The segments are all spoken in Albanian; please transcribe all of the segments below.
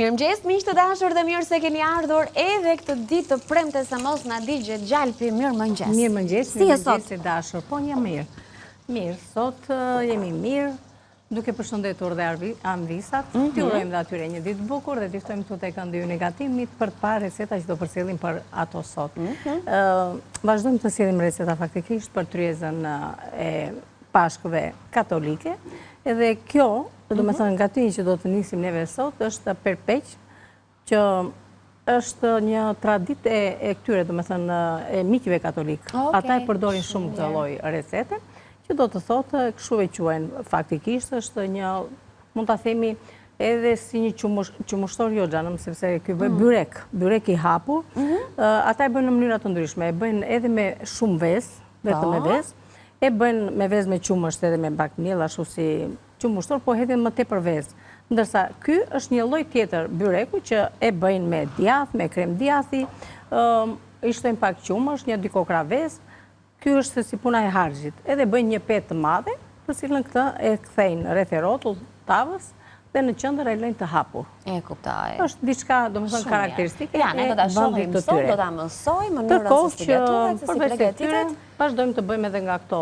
Mirëmëngjes, miq të dashur dhe mirë se keni ardhur edhe këtë ditë të premte sa mos na digje Gjalpi. Mirëmëngjes. Mirëmëngjes, Si je sot? e dashur. Po një mirë. Mirë, sot jemi mirë, duke përshëndetur dhe anvisat. T'i urojmë dhe atyre një ditë bukur dhe t'i ftojmë këtu tek Ëndëju Negativit për të parë receta që do përcjellim për ato sot. Vazhdojmë të sjellim receta faktikisht për tryezën e Pashkëve katolike. Edhe kjo, do të thënë gatimin që do të nisim neve sot, është perpeq, që është një traditë e këtyre, do të thënë e miqve katolik. Ata e përdorin shumë këtë lloj recete, që do të thotë kështu e quajnë faktikisht, është një, mund ta themi edhe si një qumështor jo xhanëm, sepse ky bëhet byrek i hapur. Ata e bëjnë në mënyra të ndryshme, e bëjnë edhe me shumë vezë, vetëm me vezë, e bëjnë me vezë me qumësht edhe me bakmiell, ashtu si qumështor, po hedhin më tepër vezë. Ndërsa ky është një lloj tjetër byreku që e bëjnë me djath, me krem djathi, i shtojnë pak qumësht, një 2 kokra vezë. Ky është si puna e harxhit. Edhe bëjnë një petë të madhe, të cilën këtë e kthejnë rreth e rrotull tavës dhe në qendër e lënë të hapur. E kuptoj. Është diçka, domethënë karakteristike e vendit të tyre. Do ta mësoj mënyrën se si gatuhet, se si përgatitet. Vazhdojmë të bëjmë edhe nga këto.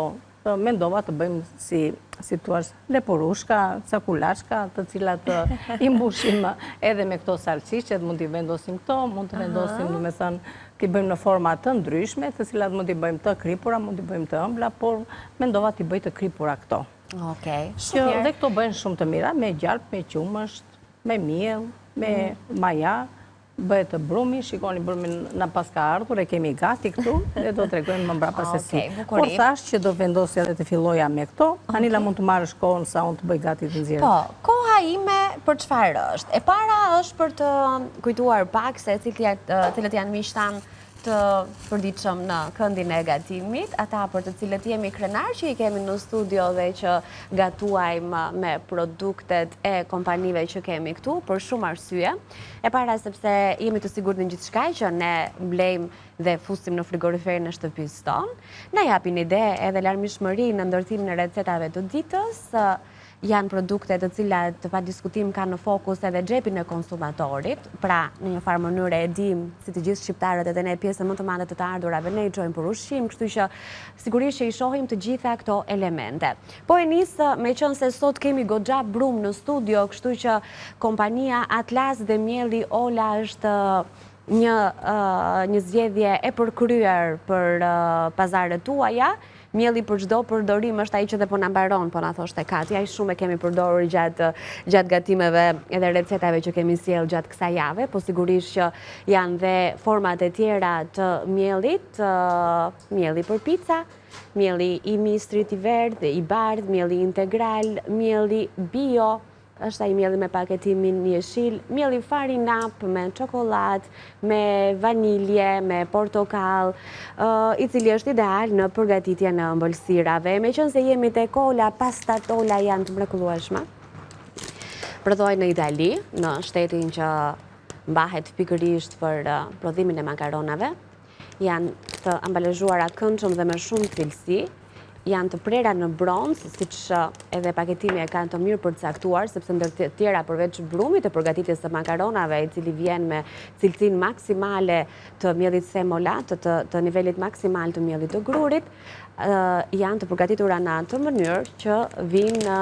Mendova të bëjmë si thua leporushka, cakulashka, të cilat i mbushim edhe me këto salcishet, mund t'i vendosim këto, mund të vendosim, domethënë, t'i bëjmë në forma të ndryshme, të cilat mund t'i bëjmë të kripura, mund t'i bëjmë të ëmbla, por mendova t'i bëj të kripura këto. Okej. Dhe këto bëjnë shumë të mira, me gjalp, me qumësht, me miell, me maja. Bëhet të brumi, shikoni brumin na paska ardhur, e kemi gati këtu dhe do t'rregojmë më mbrapa se si. Por thash që do vendosja dhe të filloja me këto. Anila mund të marrësh kohën sa unë të bëj gati të nxjerrë. Po, koha ime për çfarë është? E para është për të kujtuar pak se cilët janë miqtan të përditshëm në këndin e gatimit, ata për të cilët jemi krenar që i kemi në studio dhe që gatuajmë me produktet e kompanive që kemi këtu, për shumë arsye. E para sepse jemi të sigurt në gjithçka që ne blejmë dhe fusim në frigoriferin e shtëpisë tonë. Na japin ide edhe larmishmëri në ndërtimin e recetave të ditës. Janë produkte të cilat pa diskutim kanë në fokus edhe xhepin e konsumatorit, pra në një farë mënyrë e dim si të gjithë shqiptarët edhe ne pjesën më të madhe të ardhurave ne i çojmë për ushqim, kështu që sigurisht që i shohim të gjitha këto elemente. Po e nis me qenë se sot kemi goxha brum në studio, kështu që kompania Atlas dhe Mielli Ola është një zgjedhje e përkryer për pazaret tuaja. Mielli për çdo përdorim është ai që dhe po na mbaron, po na thoshte Kati, ai shumë e kemi përdorur gjatë gatimeve edhe recetave që kemi sjell gjatë kësaj jave, po sigurisht që janë dhe format e tjera të miellit, mielli për pica, mielli i mistrit i verdh, i bardh, mielli integral, mielli bio, është ai mielli me paketimin jeshil, mielli farinap me çokoladë, me vanilje, me portokall, i cili është ideal në përgatitjen e ëmbëlsirave. Meqense se jemi tek Ola, pastat Ola janë të mrekullueshme. Prodhohen në Itali, në shtetin që mbahet pikërisht për prodhimin e makaronave. Janë të ambalazhuara këndshëm dhe me shumë cilësi. Janë të prera në bronz, siç edhe paketimi e kanë të mirë përcaktuar, sepse ndër të tjera përveç brumit të përgatitjes së makaronave, i cili vjen me cilësinë maksimale të miellit semola, të nivelit maksimal të miellit të grurit, janë të përgatitura në atë mënyrë që vinë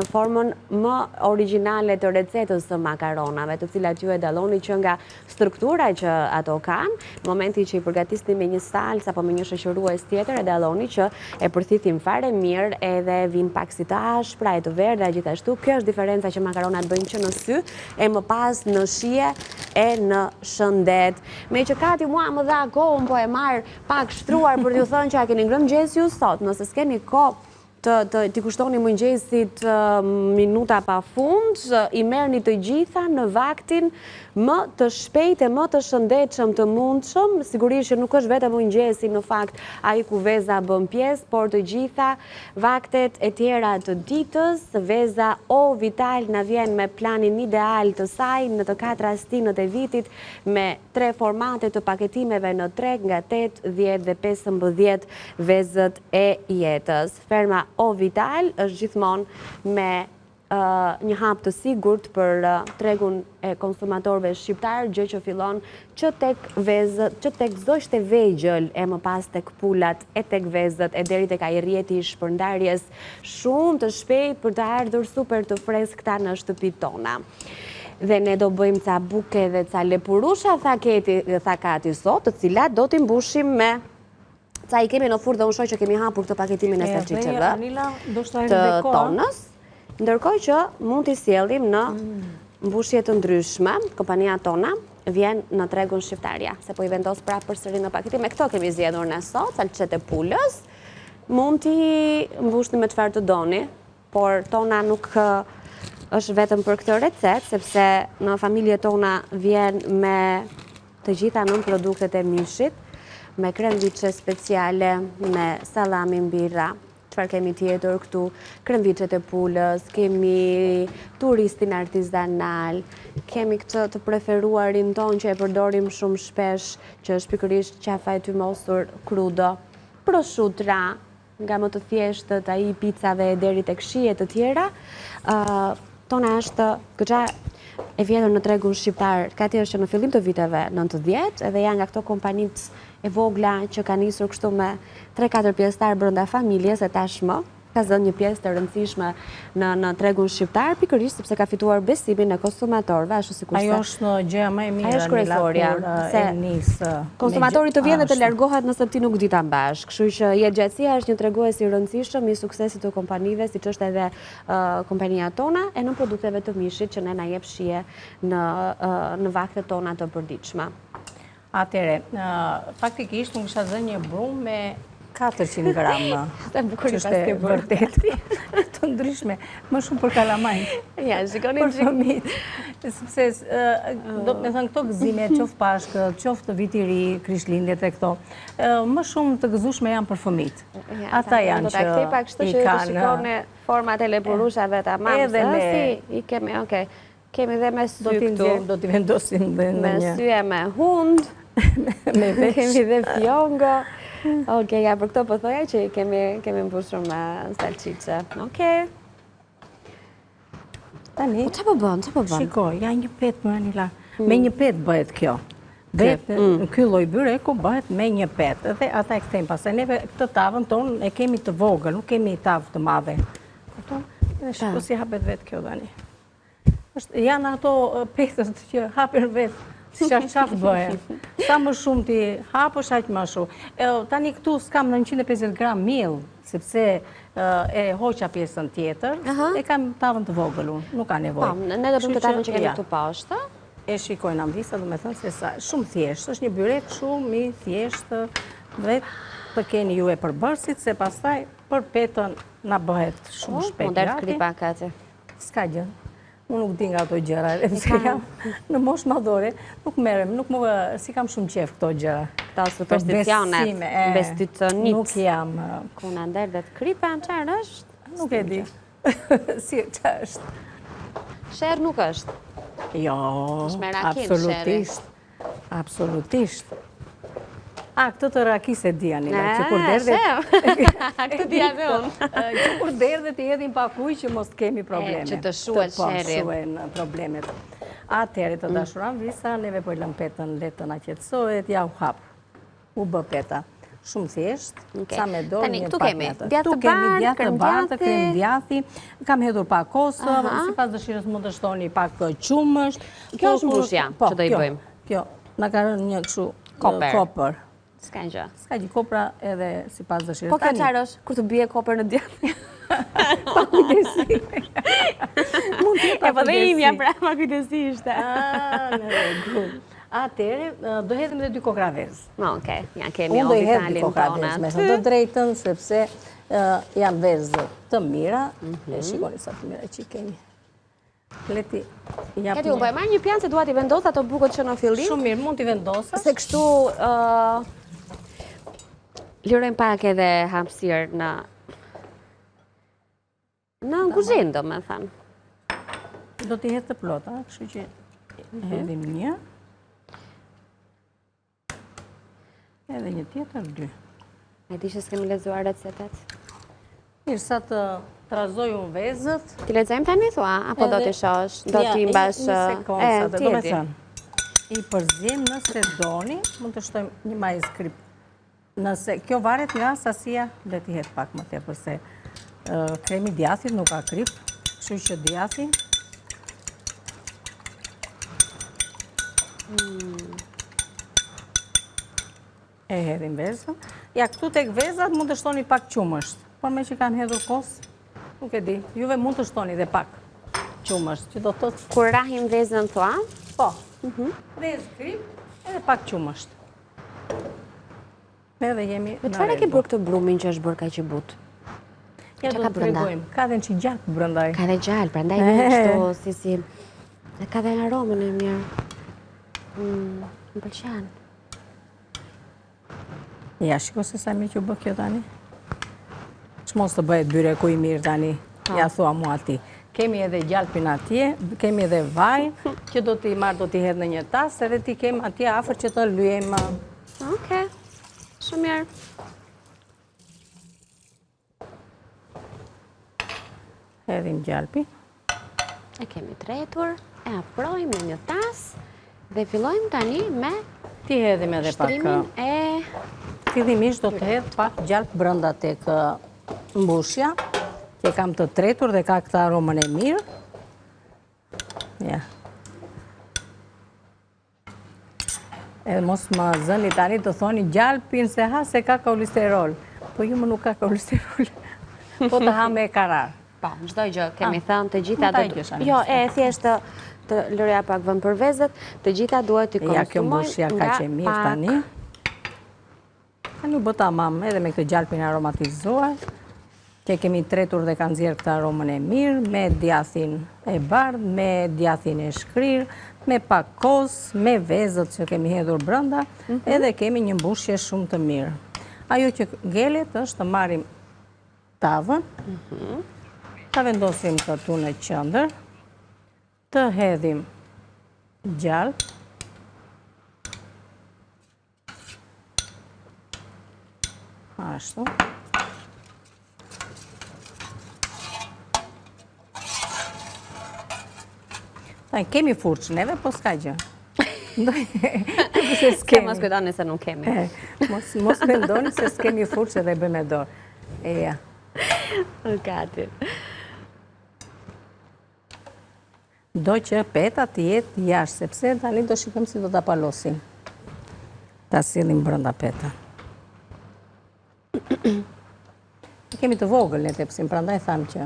në formën më origjinale të recetës së makaronave, të cilat ju e dalloni që nga struktura që ato kanë, në momentin që i përgatisni me një salcë apo me një shoqërues tjetër, e dalloni që e përthithim fare mirë edhe vinë pak si të ashpra, e të verdha gjithashtu. Kjo është diferenca që makaronat bëjnë që në sy, e më pas në shije e në shëndet. Me që Kati mua më dha kohën, po e marr pak shtruar për t'ju thënë që a keni ngrënë mëngjesi ju sot, nëse s'keni kohë t'i kushtoni mëngjesit minuta pa fund, i merrni të gjitha në vaktin më të shpejt e më të shëndetshëm të mundshëm. Sigurisht që nuk është vetëm mëngjesi në fakt ai ku veza bën pjesë, por të gjitha vaktet e tjera të ditës. Veza O Vital na vjen me planin ideal të saj në të 4 stinët e vitit, me 3 formate të paketimeve në treg nga 8, 10 dhe 15 vezët e jetës. Ferma O Vital është gjithmonë me një hap të sigurt për tregun e konsumatorëve shqiptar, gjë që fillon që tek vezët, që tek zogjt e vegjël, e më pas tek pulat, e tek vezët, e deri tek ai rrjeti i shpërndarjes, shumë të shpejt për të ardhur super të freskëta në shtëpitë tona. Dhe ne do bëjmë ca buke dhe ca lepurusha, tha Kati sot, të cilat do t'i mbushim me ca i kemi në furrë dhe unë shoh që kemi hapur këtë paketimin e salçiçeve të tonës. Ndërkohë që mund t'i sjellim në mbushje të ndryshme, kompania tona vjen në tregun shqiptarja, se po i vendos prapë përsëri në paketim. Me këto kemi zgjedhur ne sot, salçet e pulës. Mund t'i mbushni me çfarë të doni, por tona nuk është vetëm për këtë recet, sepse në familjet tona vjen me të gjitha nën produktet e mishit, me kremviçe speciale, me sallami mbirra. Çfarë kemi tjetër këtu? Kremviçet e pulës, kemi turistin artizanal, kemi këtë të preferuarin ton që e përdorim shumë shpesh, që është pikërisht qafa e tymosur crudo, prosciutto, nga më të thjeshtët ai picave deri tek shijet të tjera. Tona është goxha e vjetër në tregun shqiptar. Kati është që në fillim të viteve 90 edhe janë nga këto kompanitë e vogla që ka nisur kështu me 3-4 pjesëtar brenda familjes e tashmë ka zënë një pjesë të rëndësishme në tregun shqiptar, pikërisht sepse ka fituar besimin e konsumatorëve, ashtu sikur ajo është gjëja më e mirë. Ajo është kryesorja, se konsumatori të vjen dhe të largohet nëse ti nuk di ta mbash. Kështu që jetëgjatësia është një tregues i rëndësishëm i suksesit të kompanive, siç është edhe kompania tona e në produkteve të mishit që ne na jep shije në vaktet tona të përditshme. Atëre, faktikisht unë kisha dhënë një brumë me 400 gramë. Të bukur i paske vërtet. Të ndryshme, më shumë për kalamajt. Ja, shikoni për fëmijët. Sepse do të thënë këto gëzime, qoftë Pashkët, qoftë viti i ri, Krishtlindjet e këto, më shumë të gëzueshme janë për fëmijët. Ata janë që i kanë. Shikoni format e lepurushave të mamës. Edhe me i kemi, okay. Kemi dhe me sy këtu. Do t'i vendosim dhe në një. Me sy e me hund. Kemi dhe fjongo. Okej, ja, për këto po thoja që kemi mbushur me salçiçe. Okej. Tani, Qa po bën? Shiko, ja një pet më Anila. Me një pet bëhet kjo. Ky lloj byreku bëhet me një pet. Dhe ata e kthejmë pastaj. Neve këtë tavën tonë e kemi të vogël, nuk kemi tavë të madhe. Kupton? Dhe shiko si hapet vetë kjo tani. Janë ato petët që hapen vetë. Si qaf bëhe. Sa më shumë ti hapësh, aq më shumë. Tani këtu s'kam 950 gram miell, sepse e hoqa pjesën tjetër, e kam tavën të vogël unë, nuk ka nevojë. Ne do bëjmë të tavën që kemi këtu poshtë. E shikojnë ambisa, do me thënë se sa, shumë thjeshtë, është një byrek shumë i thjeshtë, vetë të keni ju e përbërësit, se pastaj për petën na bëhet shumë shpejt. Mund të kripa Kati. S'ka gjë. Unë nuk di nga ato gjëra, sepse jam në moshë madhore, nuk merrem, si kam shumë qef këto gjëra. Këto supersticionet, bestyconit. Nuk jam. Ku na ndër dhe të kripa, çfarë është? Nuk e di. Si, çfarë është? Sherr nuk është. Jo, absolutisht. Absolutisht. Këtë të rakis e di, Anila, që kur derdhe... Këtë di edhe unë. Që kur derdhe të jedhin pa kuj që mos kemi probleme. Që të shuhet sherri. Të shuen problemet. Atëherë të dashuran visa, neve po i lëm petën, letën a qetësohet, ja u hap. U bë peta. Shumë thjesht, sa me do një pak me atë. Tu kemi djatë të bartë, krem djathi, kam hedhur pak kosë, si pas dëshirës mund të shtoni pak qumësht. Kjo është mbushja që do i bëjmë. Kjo, na ka rënë një kështu kopër. Ska gjë. Ska gjë, kopra edhe si pas dëshirës. Po kjo qarë është, kur të bie kopër në djathë? Pa kujdesi. Mund të pa kujdesi. E po dhe imja pra, pa kujdesi ishte. Në rregull. Atëherë, do hedhim dhe 2 kokra vezë. Okej, ja kemi unë do i hedh 2 originalin kokra vezë, me thënë të drejtën, sepse janë vezë të mira. E shikoni sa të mira që i kemi. Leti, Kati, u bëjma një pjanë se duat i vendosa ato bukët që në fillim. Shumë mirë, mund t'i vendosas. Se kështu lirojmë pak edhe hapësirë në kuzhinë, do me thënë. Do t'i hedh të plota, kështu që hedhim një. Edhe një tjetër, 2. E di që s'kemi lexuar recetet. Mirë, sa të Trazoj unë vezët. Ti lexojmë tani thua, apo do t'i shosh? Do t'i mbash... Një sekundë, do me thënë. I përzim nëse doni, mund të shtojmë një majs krip. Nëse kjo varet nga sasia, le t'i hetë pak më tepër se kremi djathit nuk ka krip, kështu që djathi. E hedhim vezën. Ja, këtu tek vezat mund të shtoni pak qumësht, por me që kanë hedhur kos, nuk e di, juve mund të shtoni dhe pak qumësht, që do të... Kur rahim vezën thua? Po, vezë krip edhe pak qumësht. Edhe jemi në Çfarë ke bërë këtë brumin që është bërë kaq i butë? Ja, do të tregojmë. Ka dhe në që gjalpë brëndaj. Ka dhe gjallë, prandaj një kështu, si... Dhe ka dhe aromën e mirë. Më pëlqen. Ja, shiko se sa mirë që bë kjo tani. Çmos të bëhet byreku i mirë tani, ja thua mua ti. Kemi edhe gjalpin atje, kemi edhe vaj, që do t'i marrë, do t'i hedhë në një tas, edhe ti kemi atje afër që të lyem. Okej, shumë mirë. Hedhim gjalpi. E kemi tretur, e afrojmë në një tas, dhe fillojmë tani me Ti hedhim edhe pak... shtrimin e... Fillimisht do të hedh pak gjalp brenda tek mbushja, që kam të tretur dhe ka këtë aromën e mirë. Ja. Edhe mos më zëni tani të thoni gjalpin se ha se ka kolesterol. Po ju më nuk ka kolesterol. Po të ha me karar. Po, çdo gjë kemi thënë, të gjitha do të... Jo, Jo, thjesht të lërja pak vëm për vezët, të gjitha duhet të konsumojnë ja, kjo mbushja ka që mirë tani. Tani bëta mam edhe me këtë gjalpin aromatizuar, që kemi tretur dhe kanë nxjerrë këtë aromën e mirë, me djathin e bardhë, me djathin e shkrirë, me pak kos, me vezët që kemi hedhur brenda, edhe kemi një mbushje shumë të mirë. Ajo që ngelet është të marrim tavën, ta vendosim këtu në qendër, të hedhim gjalp, ashtu. Kemi furçë neve, po s'ka gjë. Se mos kujtoni se nuk kemi. Mos mendoni se s'kemi furçë dhe bëjmë me dorë. Eja. Gati. Do që peta të jetë jashtë, sepse tani do shikojmë si do ta palosim. Ta sillim brenda peta. Kemi të vogël ne tepsim, prandaj tham që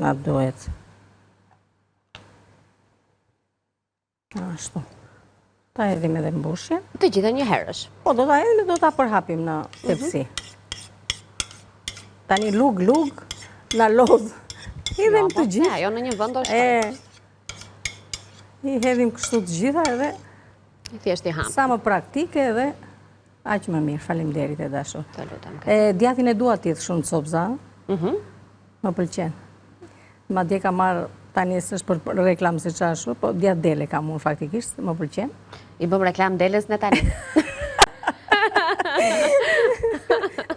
na duhet. Ashtu. Ta hedhim edhe mbushjen. Të gjitha një herësh. Po, do ta hedhim dhe do ta përhapim në tepsi. Tani lug, na lodh. Hedhim të gjitha. Ajo në një vend është. I hedhim kështu të gjitha edhe thjesht i ham. sa më praktike edhe aq më mirë. Faleminderit e dashur. Të lutem. Djathin e dua ti shumë copza. Më pëlqen. Madje ka marrë tani s'është për reklam si çashtu, po djath dele kam unë faktikisht, më pëlqen. I bëm reklam deles në tani.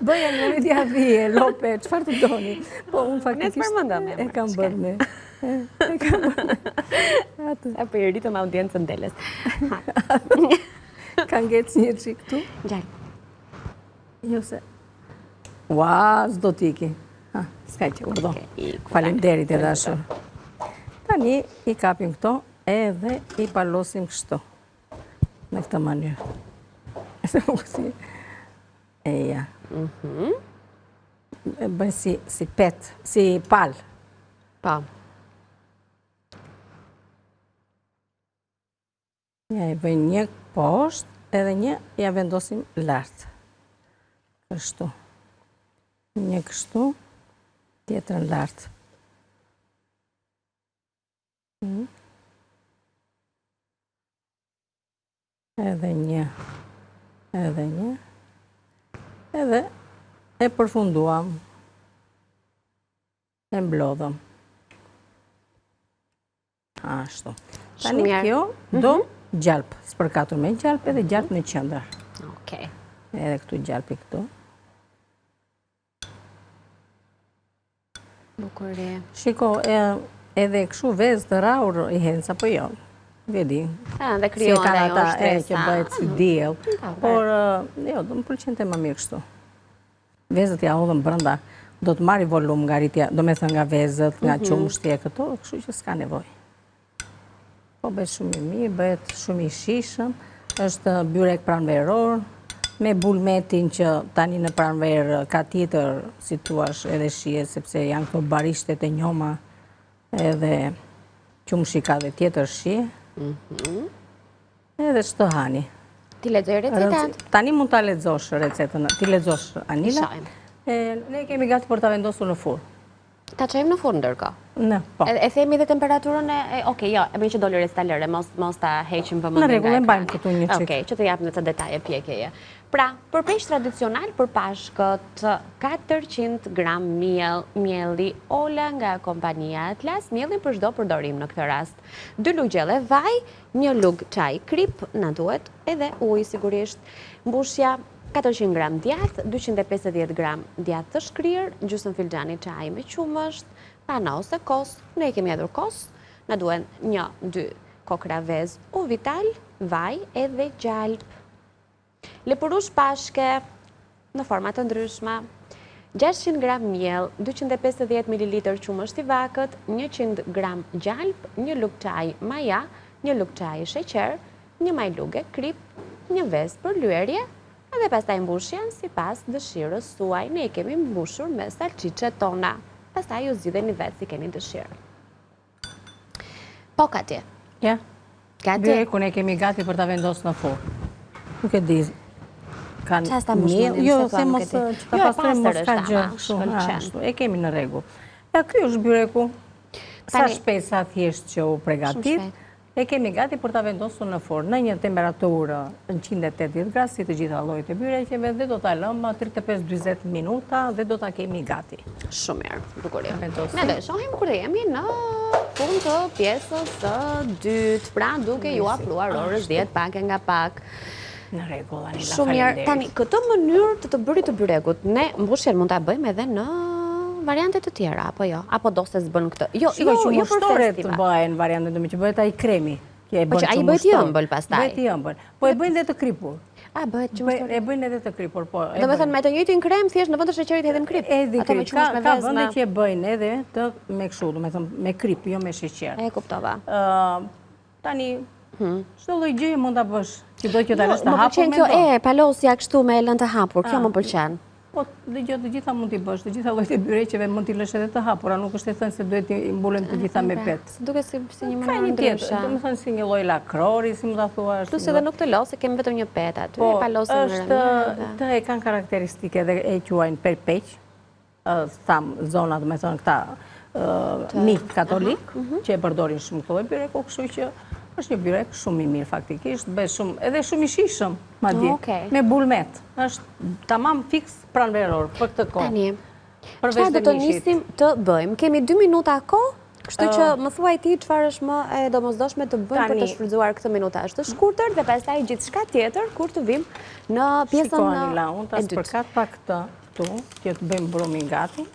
Bëja një djathie, lope, çfarë të doni. Po unë faktikisht e kam bërë me. E për i rritëm audiencën deles. Ka ngec një çik këtu? Gjallë. Jo se... Ua, s'do t'iki. S'ka që urdo. Faleminderit e dashur. Tani i kapim këto edhe i palosim kështu. Në këtë mënyrë. Eja. Bëjnë si pet, si pal. Pa. Ja i bëjnë një poshtë edhe një ja vendosim lartë. Kështu. Një kështu, tjetrën lartë. Edhe një, edhe e përfunduam, e mblodhëm. Ashtu. Tani kjo do gjalp, spërkatur me gjalp edhe gjalp në qendër. Okej. Edhe këtu gjalpi këtu. Bukuri. Shiko, edhe kështu vezë të raur i henë, apo jo? Vedi. Dhe kryon dhe jo shtresa. Që bëhet si diell. Por, jo, do më pëlqente më mirë kështu. Vezët ja hodhën brenda, do të marri volum nga rritja, do me thënë nga vezët, nga qumshtje këto, kështu që s'ka nevoj. Po bëhet shumë i mirë, bëhet shumë i shishëm, është byrek pranveror, me bulmetin që tani në pranver ka tjetër, si tuash edhe shije, sepse janë këto barishtet e njoma, edhe qumshi ka dhe tjetër shije. Edhe çdo hani. Ti lexoj recetat? Tani mund ta lexosh recetën. Ti lexosh Anila. Ne kemi gati për ta vendosur në furrë. Ta çojmë në furrë ndërkohë. Po. E themi dhe temperaturën okej, jo, e bëj që doli resta lëre, mos ta heqim vëmendjen. Në rregull, e mbajmë këtu një çik. Okej, që të jap në të detaje pjekjeje. Pra, për peshk tradicional për Pashkët, 400 gram mielli ola nga kompania Atlas, mielli për çdo përdorim në këtë rast. 2 lugë gjelle vaj, 1 lugë çaj krip, na duhet edhe ujë sigurisht. Mbushja 400 gram djath, 250 gram djath të shkrirë, gjysmë filxhani çaj me qumësht, pana ose kos, ne kemi hedhur kos, na duhen 1-2 kokra vezë u vital, vaj edhe gjalp. Lepurush pashke në forma të ndryshme, 600 gram miell, 250 ml qumësht i vakët, 100 gram gjalp, 1 lugë çaj maja, 1 lugë çaj sheqer, 1 maj lugë krip, 1 vezë për lyerje, edhe pastaj mbushjen sipas dëshirës suaj. Ne i kemi mbushur me salçiçet tona. Pastaj ju zgjidheni vetë si keni dëshirë. Po Kati. Ja. Gati. Byrekun e kemi gati për ta vendosur në furrë. Nuk e di. Çfarë sta mbushur? Jo, se mos që ta pastrojmë mos ka gjë kështu. E kemi në rregull. Ja, ky është byreku. Sa shpejt sa thjesht që u përgatit. E kemi gati për ta vendosur në fornë në një temperaturë 180 gradë, si të gjitha llojet e byrekeve, dhe do ta lëmë 35-40 minuta dhe do ta kemi gati. Shumë mirë, bukurie. Ne do e shohim kur jemi në fund të pjesës së dytë, pra duke ju afruar orës 10 pak e nga pak. Në rregull, Anila, shumë mirë. Tani, këtë mënyrë të bërit të byrekut, ne mbushjen mund ta bëjmë edhe në variante të tjera, apo jo? Apo do se s'bën këtë? Jo për festiva. Të bëhen variante të më që bëhet ai kremi. Po që ai bëhet i ëmbël pastaj. Bëhet i ëmbël. Po e bëjnë edhe të kripur. A, bëhet qumështor? E bëjnë edhe të kripur, po. Do me thënë me të njëjtin krem, thjesht në vend të sheqerit hedhin krip. Hedhin krip. Ka vende që e bëjnë edhe të me kështu, do me thënë me krip, jo me sheqer. E kuptova. Tani, çdo lloj gjëje mund ta bësh. Çdo që ta lësh të hapur. Më pëlqen kjo palosja kështu me lënë të hapur. Kjo më pëlqen. Po, të gjitha mund t'i bësh, të gjitha llojet e byreqeve mund t'i lësh edhe të hapura, nuk është e thënë se duhet t'i mbulen të gjitha me pet. Duke si një mënyrë ndryshe. Do të thënë si një lloj lakrori, si mund ta thuash. Plus edhe nuk të losë, kemi vetëm një pet aty, palosën në rëndë. Të e kanë karakteristike dhe e quajnë perpeq, zonat, do të thënë këta miq katolik, që e përdorin shumë këto lloj byreku, kështu që është një byrek shumë i mirë faktikisht, edhe shumë i shishëm, madje, me bulmet. Është tamam fiks pranveror për këtë kohë. Tani, çfarë do të nisim të bëjmë? Kemi 2 minuta kohë, kështu që më thuaj ti çfarë është më e domosdoshme të bëjmë për të shfrytzuar këtë minutazh të shkurtër dhe pastaj gjithçka tjetër kur të vim në pjesën e dytë. Anila, unë ta spërkat pak këtë këtu, që të bëjmë brumin gati.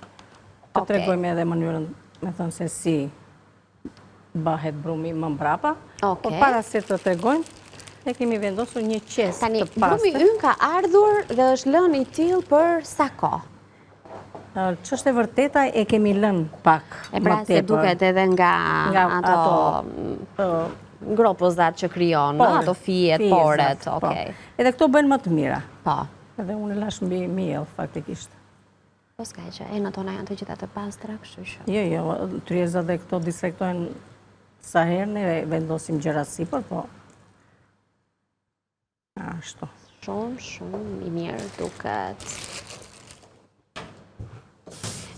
Të tregojmë edhe mënyrën, me thënë se si bëhet brumi më mbrapa. Por para se të tregojmë, ne kemi vendosur një qesë të pastër. Tani, brumi ynë ka ardhur dhe është lënë i tillë për sa kohë? Ç'është e vërteta, e kemi lënë pak më tepër. E pra se duket edhe nga ato gropozat që krijon, ato fijet, poret, okej. Edhe këto bëjnë më të mira. Po. Edhe unë e lash mbi miell faktikisht. Po s'ka që enët tona janë të gjitha të pastra, kështu që. Jo, tryezat dhe këto disektojnë sa herë ne vendosim gjëra sipër, po. Ashtu. Shumë i mirë duket.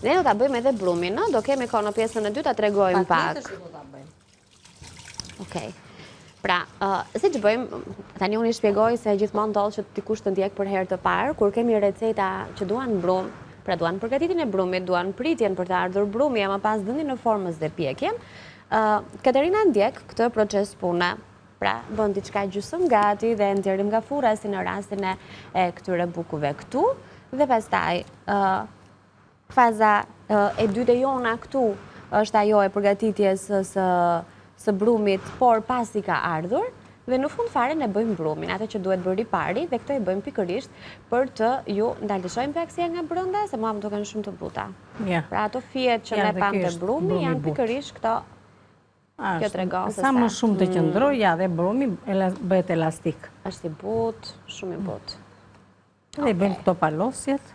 Ne do ta bëjmë edhe brumin, no? Do kemi kohë në pjesën e dytë ta tregojmë pak. Okej. Pra, siç bëjmë, tani unë i shpjegoj se gjithmonë ndodh që dikush të ndjek për herë të parë, kur kemi receta që duan brum, pra duan përgatitjen e brumit, duan pritjen për të ardhur brumi, ama pas dhënien në formës dhe pjekjen. Katerina ndjek këtë proces pune, pra bën diçka gjysmë gati dhe nxjerrim nga furra si në rastin e këtyre bukuve këtu dhe pastaj faza E dytë jona këtu është ajo e përgatitjes së brumit, por pasi ka ardhur, dhe në fund fare ne bëjmë brumin, atë që duhet bërë i pari, dhe këto e bëjmë pikërisht për të ju ndalëshojmë paksia nga brenda, se mua më duken shumë të buta. Pra ato fijet që ne pam të brumi janë pikërisht këto. Kjo tregon se sa më shumë të qëndroj, ja dhe brumi bëhet elastik. Është i butë, shumë i butë. Dhe i bëjmë këto palosjet.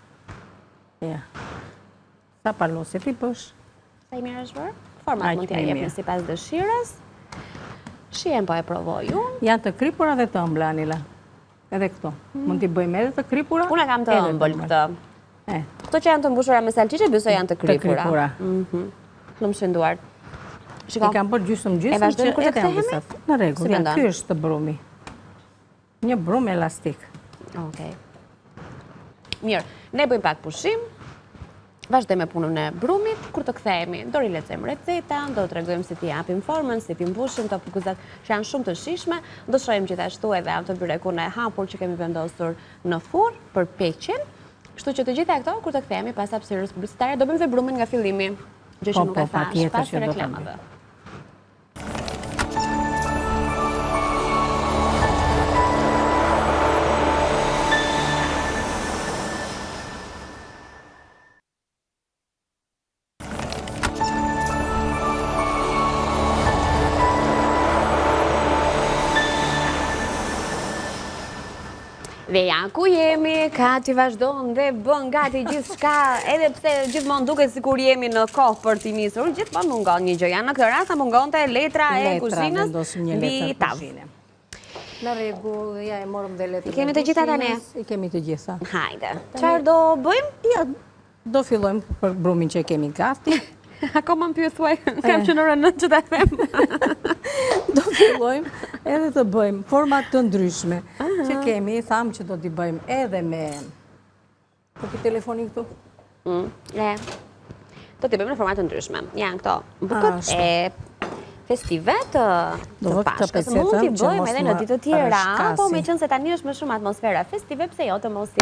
Ja. Sa palosjet i bësh? Sa i mirë është bërë? Format mund t'ja jepni sipas dëshirës. Shihen po e provoj unë. Janë të kripura dhe të ëmbla, Anila. Edhe këto. Mund t'i bëjmë edhe të kripura. Unë kam të ëmbël këtë. Këto që janë të mbushura me salcishe, besoj janë të kripura. Në më shënduar. I kam bërë gjysmë që edhe janë visat. Në rregull, ky është të brumi. Një brum elastik. Okej. Mirë, ne bëjmë pak pushim. Vazhdojmë me punën e brumit, kur të kthehemi, do rilecojmë recetën, do t'rregojmë si t'i japim formën, si t'i mbushim këto pukuzat që janë shumë të shijshme, do shohim gjithashtu edhe ato byrekun e hapur që kemi vendosur në furrë për peqen. Kështu që të gjitha këto kur të kthehemi pas hapësirës publicitare, do bëjmë dhe brumin nga fillimi, gjë që nuk e thash pas reklamave. Dhe ja, ku jemi, Kati vazhdon dhe bën gati gjithë shka, edhe pse gjithmonë duket sikur jemi në kohë për t'i nisur, gjithmonë mungon një gjë. Në këtë rast mungonte letra e kuzhinës mbi tavë. Në rregull, ja e morëm dhe letrën e kuzhinës. I kemi të gjitha tani? I kemi të gjitha. Hajde. Çfarë do bëjmë? Ja, do fillojmë për brumin që kemi gati. Akoma më pyet thuaj, kam që në orën 9 që ta them. Do fillojmë edhe të bëjmë format të ndryshme që kemi, thamë që do t'i bëjmë edhe me... Po ki telefonin këtu? Do t'i bëjmë në format të ndryshme. Janë këto bukët e festive të Pashkës. Mund t'i bëjmë edhe në ditë të tjera, po me qënë se tani është më shumë atmosfera festive, pse jo të mos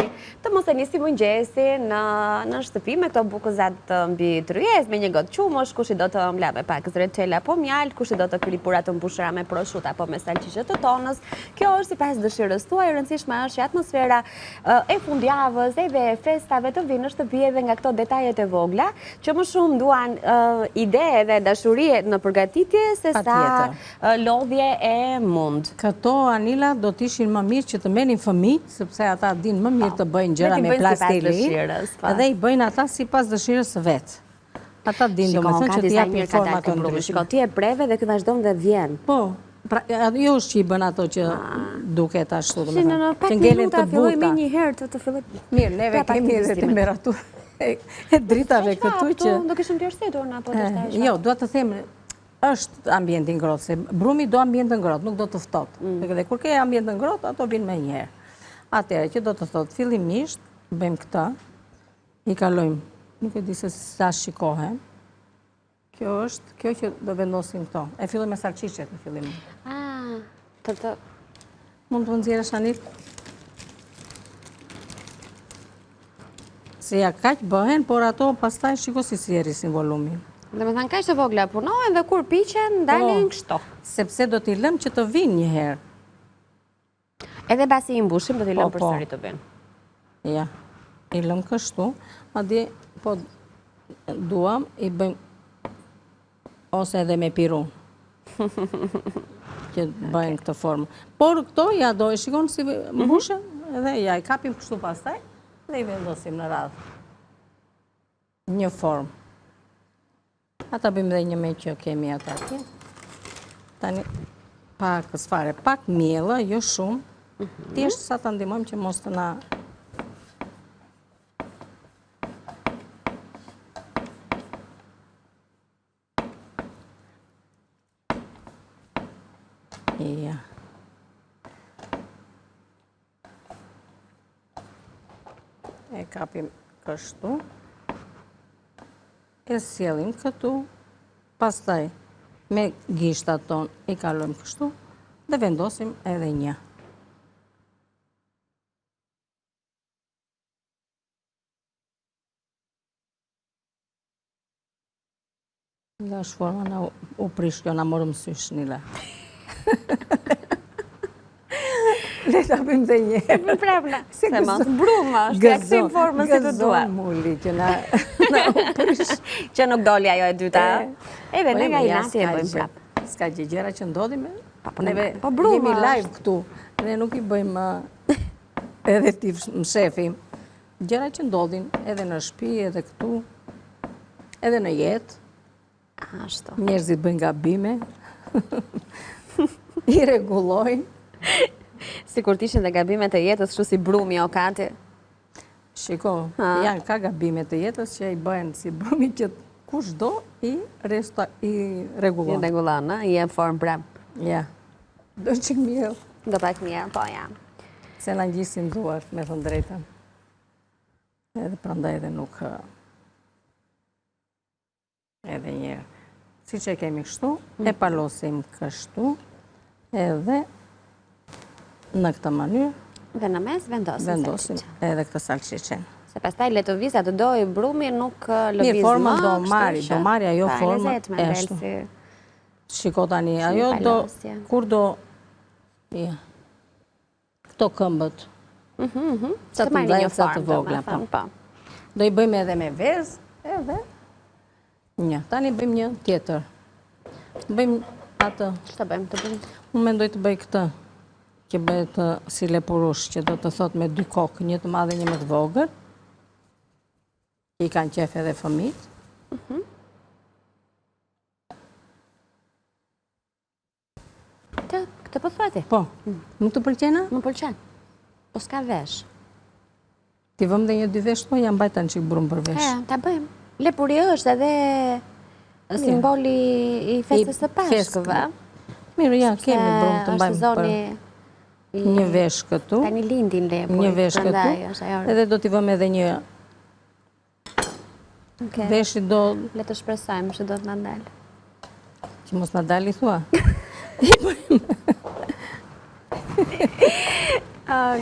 e nisi mëngjesi në shtëpi me këto bukëzat mbi tryez, me një gotë qumosh, kush i do të ëmbla me pak zrecela po mjalt, kush i do të kripura të mbushura me prosciutto apo me salcishe të tonës. Kjo është sipas dëshirës tuaj, e rëndësishme është që atmosfera e fundjavës edhe e festave të vinë në shtëpi edhe nga këto detajet e vogla, që më shumë duan ide dhe dashuri në përgatitje se sa lodhje e mund. Këto, Anila, do t'ishin më mirë që të menin fëmijë, sepse ata din më mirë të bëjnë gjëra me plastilin, edhe i bëjnë ata sipas dëshirës së vet. Ata din domethënë që t'i japin forma të ndryshme. Shiko, ti e preve dhe ky vazhdon dhe vjen. Po, pra jo është që i bën ato që duket ashtu domethënë. Që ngelen të buta. Me një herë të filloj. Mirë, neve kemi edhe temperaturë e dritave këtu që... Do kishim të rsetur në apo të shtash? Jo, duhet të them është ambienti ngrohtë, se brumi do ambientin ngrohtë, nuk do të ftohtë. Dhe kur ke ambientin ngrohtë, ato vinë me një herë. Atëherë që do të thotë, fillimisht bëjmë këtë, i kalojmë, nuk e di se sa shikohen. Kjo është, kjo që do vendosim këto. E fillojmë me salcishet në fillim. Mund të nxjerrësh Anil? Se ja kaq bëhen, por ato pastaj shiko si rrisin volumin. Dhe me thënë kaq të vogla punohen dhe kur piqen dalin kështu. Sepse do t'i lëm që të vinë një herë. Edhe pasi i mbushim do t'i lëm përsëri të vinë. Ja, i lëm kështu, madje po duam i bëjmë ose edhe me pirun. Që bëjnë këtë formë. Por këto ja do e shikon si mbushen edhe ja i kapim kështu pastaj dhe i vendosim në radhë. Një formë. Ata bëjmë dhe një me që kemi ata atje. Tani pak sfare, pak miellë, jo shumë. Thjesht sa ta ndihmojmë që mos të na... Ja. E kapim kështu. E sjellim këtu, pastaj me gishtat ton i kalojmë kështu dhe vendosim edhe një. Nga shforma na u prish kjo, na morëm sysh Nila. Le ta bëjmë dhe një. Më prapna. Se mos bruma, është ja kthim formën si të duhet. Gëzon muli që na u prish. Që nuk doli ajo e dyta. Edhe ne nga Inati e bëjmë prap. S'ka gjëra që ndodhin me. Neve Po jemi live këtu. Ne nuk i bëjmë edhe ti më shefi. Gjëra që ndodhin edhe në shtëpi, edhe këtu, edhe në jetë. Ashtu. Njerëzit bëjnë gabime. I rregullojnë. Sikur t'ishin dhe gabimet e jetës, kështu si brumi o kati. Shiko, ka gabimet e jetës që i bëhen si brumi që kush do i rregullon. I rregullon, i e formë prap. Ja. Do që mirë. Do pak mirë, po ja. Se na ngjisin duart, me thënë drejtën. Edhe prandaj edhe nuk... Edhe një... Si që kemi kështu, e palosim kështu, edhe në këtë mënyrë... Dhe në mes vendosim edhe këtë salçiçen. Se pastaj le të vizja të doj brumi nuk lëviz më. Mirë, formën do marri ajo formë e ashtu. Shiko tani, ajo do, kur do... Këto këmbët. Të marri një formë, po. Do i bëjmë edhe me vezë, edhe... Një, tani bëjmë një tjetër. Bëjmë atë... Që të bëjmë të bëjmë? Unë mendoj të bëj këtë, që bëjt si lepurush, që do të thot me dy kokë, një të madhe, një më të vogël. I kanë qef edhe fëmijët. Këtë po thua ti? Po, nuk të pëlqena? Më pëlqen. Po s'ka vesh. Ti vëm dhe një dy vesh, po jam bajta në qikë brumë për vesh. Ta bëjmë. Lepuri është edhe simboli i festës së Pashkëve. Mirë, ja, kemi brumë të mbajmë për një vesh këtu. Tani lindin lepuri. Një vesh këtu. Edhe do t'i vëm edhe një veshi do... Le të shpresojmë që do të na dalë. Që mos na dali, thua?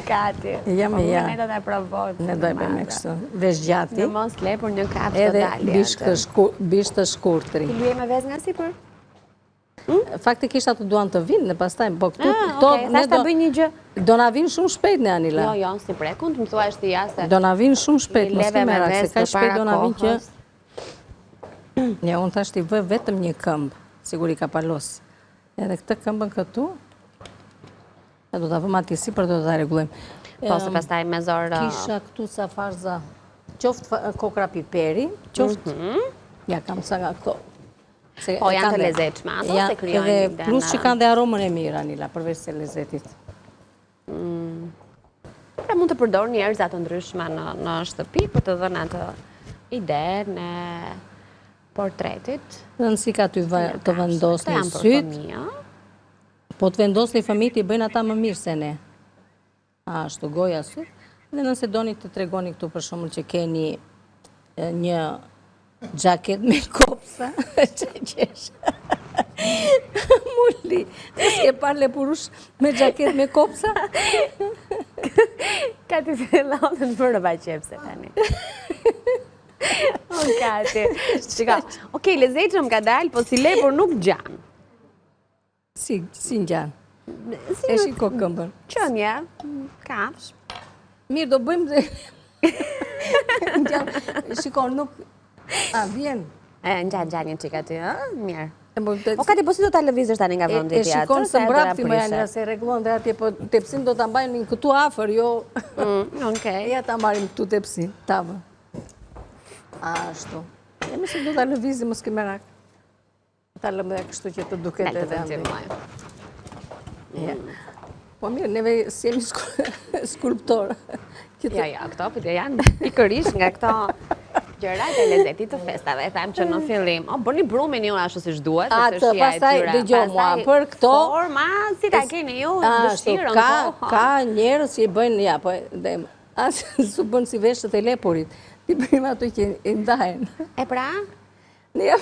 Kati. Ne do të provojmë. Ne do e bëjmë kështu. Vesh gjati. Në mos lepur një kapë të dalë. Edhe bisht të shkurtri. Ti luje me vezë nga sipër? Faktikisht ato duan të vinë, në pastaj, po këtu... Thash ta bëj një gjë. Do na vinë shumë shpejt, ne, Anila. Jo, si prekun, të më thua është jasë. Do na vinë shumë shpejt, mos ke merak, se ka shpejt do na vinë që... Ja, unë thash t'i vë vetëm një këmbë, siguri ka palos. Edhe këtë këmbën këtu, do t'a vëm ati si për do t'a regulojmë. Po, se pastaj me zorë... Kisha këtu sa farza, qoftë kokra piperi, qoftë... Ja, kam sa nga këto. Po, janë të lezetshme, ato se kryojnë një dana. Plus që kanë dhe aromën e mirë, Anila, përveç se lezetit. Pra mund të përdor njerëz ato ndryshme në shtëpi, për të dhënë atë ide në portretit. Dhe nësi ka ty të vendosni sytë, po të vendosni fëmijët i bëjnë ata më mirë se ne. Ashtu, goja sytë. Dhe nëse doni të tregoni këtu për shembull që keni një gjaket me kopsa, që qesh. Mulli, s'ke parë lepurush me gjaket me kopsa? Kati të laudën për në baqepse tani. O, Kati. Shika, okej, lezetshëm ka dalë, po si lepur nuk gjanë. Si ngjanë? E shiko këmbën. Qënje, kafsh. Mirë, do bëjmë dhe... Shiko, nuk... A, vjen? Ngjanë një qika ty, mirë. O, Kati, po si do t'a lëvizësh tani nga vëndi t'i atë? E shikon së mbrapti më janë, se reglon dhe atje, po tepsin do t'a mbajnë këtu afer, jo... Ja t'a marim këtu tepsin, tavë. Ashtu. E më se do t'a lëvizim, mos ke merak. T'a lëmë dhe kështu që të duket edhe andi. Po mirë, neve si jemi skulptorë. Ja, këto pëtë janë pikërish nga këto gjërat e lezetit të festave. Thamë që në fillim, bëni brumin ju ashtu si shduhet. Atë, pastaj dëgjoj mua, për këto... Forma, si ta keni ju, dëshirën. Ka njerës që i bëjnë, ja, po, asë su bënë si veshët e lepurit. Ti bëjmë ato që i ndajnë. E pra? Ja,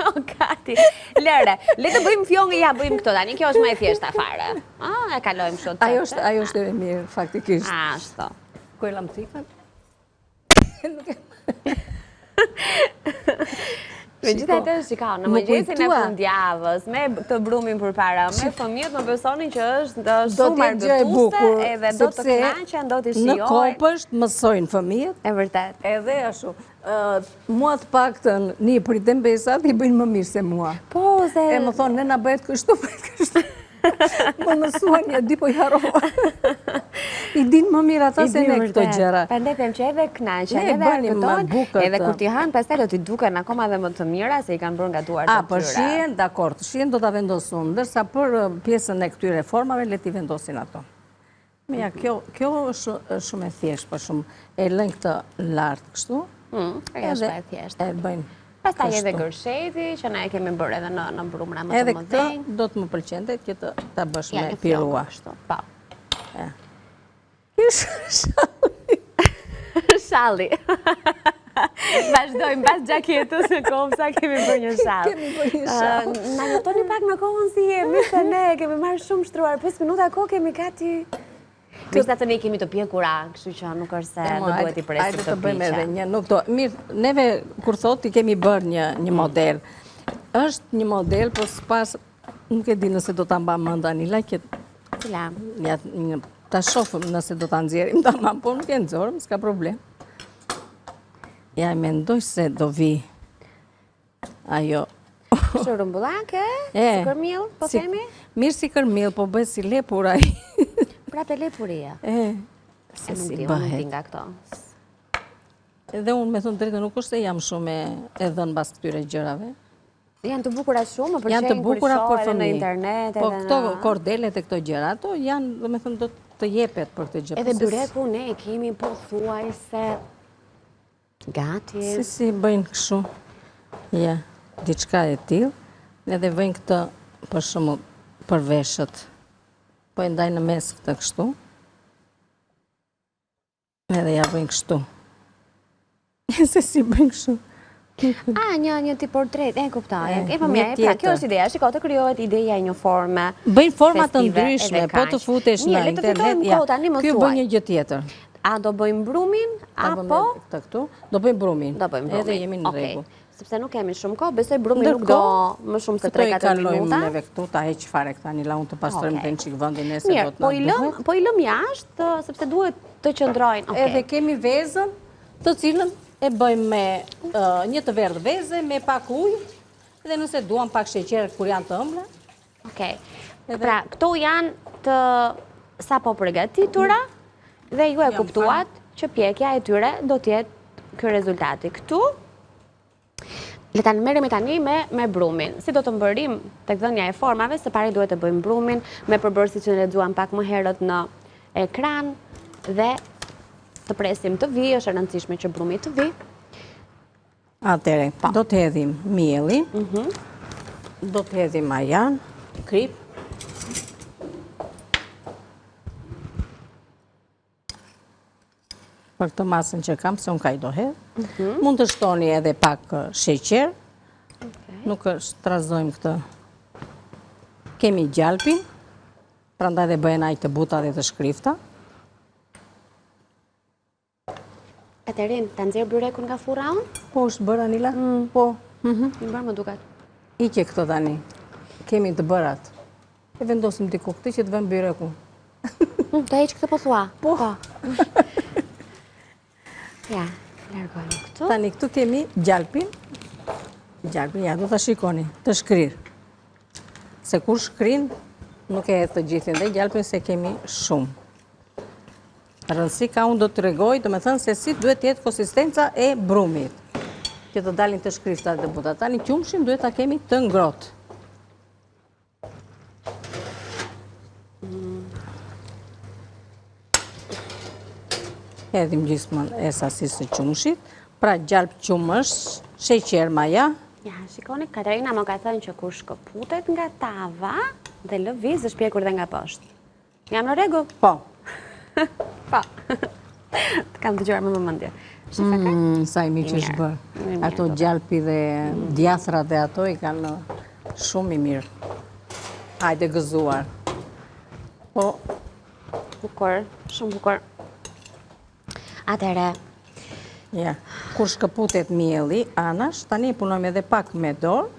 O, Kati, lere, le të bëjmë fjongë, ja, bëjmë këto, tani, kjo është më e thjeshta fare. E kalojmë shumë të. Ajo është e mirë, faktikisht. Ashto. Ku e lam thikën? Megjithatë, shiko, në mëngjesin e fundjavës, me këtë brumin përpara, me fëmijët më besoni që është shumë argëtuese edhe do të kënaqen, do të shijojnë. Në kopësht mësojnë fëmijët. E vërtet. Edhe ashtu. Mua të paktën një prit dembesat i bëjnë më mirë se mua. Po, se... E më thonë, nëna bëhet kështu, bëhet kështu. Më mësuan një di po i harova. I din më mirë ata se ne këto gjëra. Prandaj them që edhe kënaqen, edhe argëtojnë, edhe kur ti hanë, pastaj do t'i duken akoma dhe më të mira se i kanë bërë gatuar të tyre. Për shihen, dakord, shihen do ta vendosun, ndërsa për pjesën e këtyre formave le t'i vendosin ato. Mija, kjo është shumë e thjeshtë, për shumë e lënë këtë lartë kështu. Ajo është e thjeshtë. E bëjnë. Pastaj edhe gërsheti, që ne e kemi bërë edhe në brumra më të mëdhenj. Edhe këtë do të më pëlqente që ta bësh me pirua. Po. Shalli. Shalli. Vazhdojmë pas gjaketës në kopsa, kemi bërë një shall. Kemi bërë një shall. Na notoni pak në kohën si jemi, se ne kemi marrë shumë shtruar, 5 minuta kohë kemi gati. Mishtë atë ne kemi të pjekura, kështu që nuk është se do duhet i presim të bëjmë edhe një, nuk do. Mirë, neve kur thot i kemi bërë një model. Është një model, po s'pas, nuk e di nëse do ta mba mend Anila, që Cila? Ta shofëm nëse do ta nxjerrim tamam, po nuk e nxorëm, s'ka problem. Ja, mendoj se do vi ajo. Kështu rumbullake, si kërmill, po themi? Mirë si kërmill, po bëhet si lepur ai. Prapë lepuria. Se si bëhet nga këto. Edhe unë me thënë drejtë nuk është se jam shumë e dhënë bas këtyre gjërave. Janë të bukura shumë, më janë të pëlqejnë bukura kur për shohin në fëmijë. internet Po edhe këto kordelet e këto gjëra, ato janë, do me thënë, do të jepet për këtë gjë. Edhe byreku ne e kemi pothuajse gati. Si bëjnë kështu. Ja, diçka e tillë. Edhe bëjnë këtë për shembull për veshët. Po e ndaj në mes këtë kështu. Edhe ja bëjnë kështu. Se si bëjnë kështu. Një tip portret, e kuptoj. E po mirë, kjo është ideja. Shiko, të krijohet ideja e një forme. Bëjnë forma të ndryshme, po të futesh në internet. Le të fitojmë kohë tani më thuaj. Ky bën një gjë tjetër. A do bëjmë brumin apo këtë këtu? Do bëjmë brumin. Do bëjmë brumin. Edhe jemi në rregull. Sepse nuk kemi shumë kohë, besoj brumin nuk do më shumë se 3-4 minuta. Neve këtu ta heq fare këta një unë të pastrojmë të në qikë vëndin e se do të në duhet. Po i lëm jashtë, sepse duhet të qëndrojnë. Edhe kemi vezën, të cilën e bëjmë me një të verdhë veze, me pak ujë, edhe nëse duam pak sheqer kur janë të ëmbla. Pra, këto janë të sapo përgatitura dhe ju e kuptuat që pjekja e tyre do tjetë kjo rezultati. Këtu, le ta merremi tani me brumin. Si do të mbërim tek dhënia e formave, së pari duhet të bëjmë brumin me përbërësi që në lexuam pak më herët në ekran dhe të presim të vi, është e rëndësishme që brumi të vi. Atëre, do të hedhim mielli, do të hedhim ajan, krip, për këtë masën që kam, se unë ka i do hedhë. Mund të shtoni edhe pak sheqer, nuk është trazojmë këtë. Kemi gjalpin, prandaj dhe bëjnë ajtë të buta dhe të shkrifta. Katerin, të nxjerë byrekun nga furra unë? Po, është bërë, Anila? Po. I bërë më dukat. Ike këto tani. Kemi të bërat. E vendosim t'i kukti që të vëm byrekun. Të heq këtë po thua? Po. Ja, largojmë këtu. Tani, këtu kemi gjalpin. Gjalpin, ja, do të shikoni, të shkrir. Se kur shkrin, nuk e të gjithin dhe gjalpin se kemi shumë. Rëndësi ka unë do të regoj, do me thënë se si duhet jetë konsistenca e brumit. Që të dalin të shkriftat dhe buta. Tani qumshin duhet ta kemi të ngrotë. Edhim gjithmonë e sasisë së qumshit. Pra gjalp qumësh, sheqer maja. Ja, shikoni, Katerina më ka thënë që kur shkëputet nga tava dhe lëviz është pjekur dhe nga poshtë. Jam në rregull? Po. Pa, të kam të gjërë me më mëndje. Sa i mirë që është bërë. Ato gjalpi dhe djathrat dhe ato i kanë shumë i mirë. Hajde gëzuar. Po. Bukur, shumë bukur. Atere, Ja, kur shkëputet mielli, anash, tani punojmë edhe pak me dorë,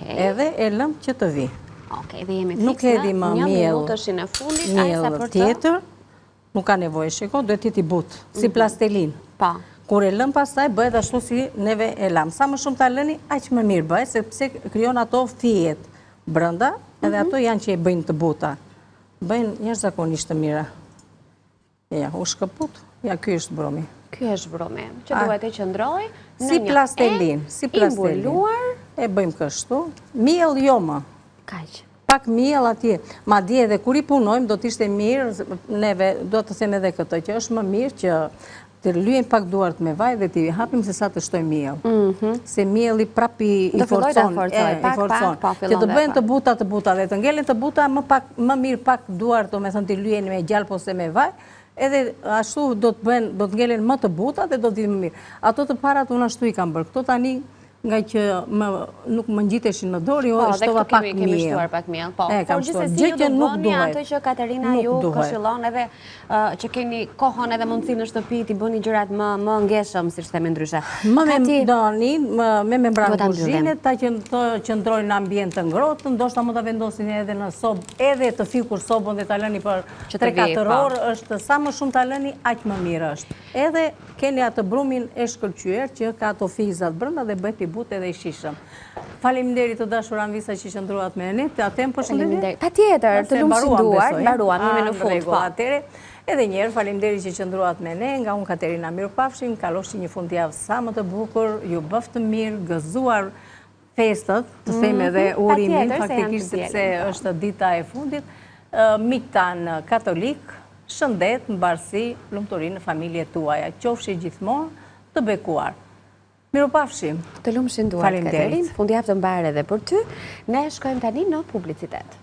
edhe e lëm që të vi. Dhe jemi fiks nuk hedhi më miell tjetër, nuk ka nevojë, shiko, duhet t'jeti butë, si plastelin. Kur e lëm pastaj, bëhet ashtu si neve e lam. Sa më shumë ta lëni, aq më mirë bëhet, sepse krijon ato fijet brenda, edhe ato janë që e bëjnë të buta. Bëjnë jashtëzakonisht të mira. Ja, u shkëput, ja, ky është bromi. Ky është bromi, që duhet e qëndroj si plastelin, imbuluar. E bëjmë kështu. Miell jo më. Kaq. Pak miell atje. Madje edhe kur I punojmë do t'ishte mirë, neve do të them edhe këtë, që është më mirë që të lyejmë pak duart me vaj dhe t'i hapim se sa të shtojmë miell. Se mielli prapi I forcon. Që të bëhen të buta dhe të ngelen të buta, më mirë pak duart, do me thënë t'i lyejnë me gjallë ose me vaj, edhe ashtu do të ngelen më të buta dhe do t'vi më mirë. Ato të parat unë ashtu I kam bërë. Këto tani nga që nuk më ngjiteshin në dorë, jo, shtova pak miell. Kemi shtuar pak miell, po. Por gjithsesi ju do bëni ato që Katerina ju këshillon edhe që keni kohën edhe mundësinë në shtëpi t'i bëni gjërat më ngeshëm, siç themi ndryshe. Me membranë kuzhine, ta që të qëndrojnë në ambient të ngrohtë, ndoshta mund ta vendosin edhe në sobë, edhe të fikur sobën dhe ta lëni për 3-4 orë, është sa më shumë ta lëni, aq më mirë është. Edhe keni atë brumin e shkëlqyer që ka ato fizat brenda dhe bëhet I butë edhe I shishëm. Faleminderit të dashur Anvisa që qëndruat me ne. Atem përshëndetje. Patjetër, të lumshiduar, mbaruam jemi në fund. Atëre, edhe një herë faleminderit që qëndruat me ne. Nga unë Katerina mirupafshim, kaloshi një fundjavë sa më të bukur, ju bëft të mirë, gëzuar festët, të themi edhe urimin, faktikisht sepse është dita e fundit. Miq tanë katolik, shëndet, mbarësi, lumturi në familjet tuaja. Qofshi gjithmonë të bekuar. Mirupafshim. Të lumshinduar, Katerin, fundjavë të mbarë edhe për ty. Ne shkojmë tani në publicitet.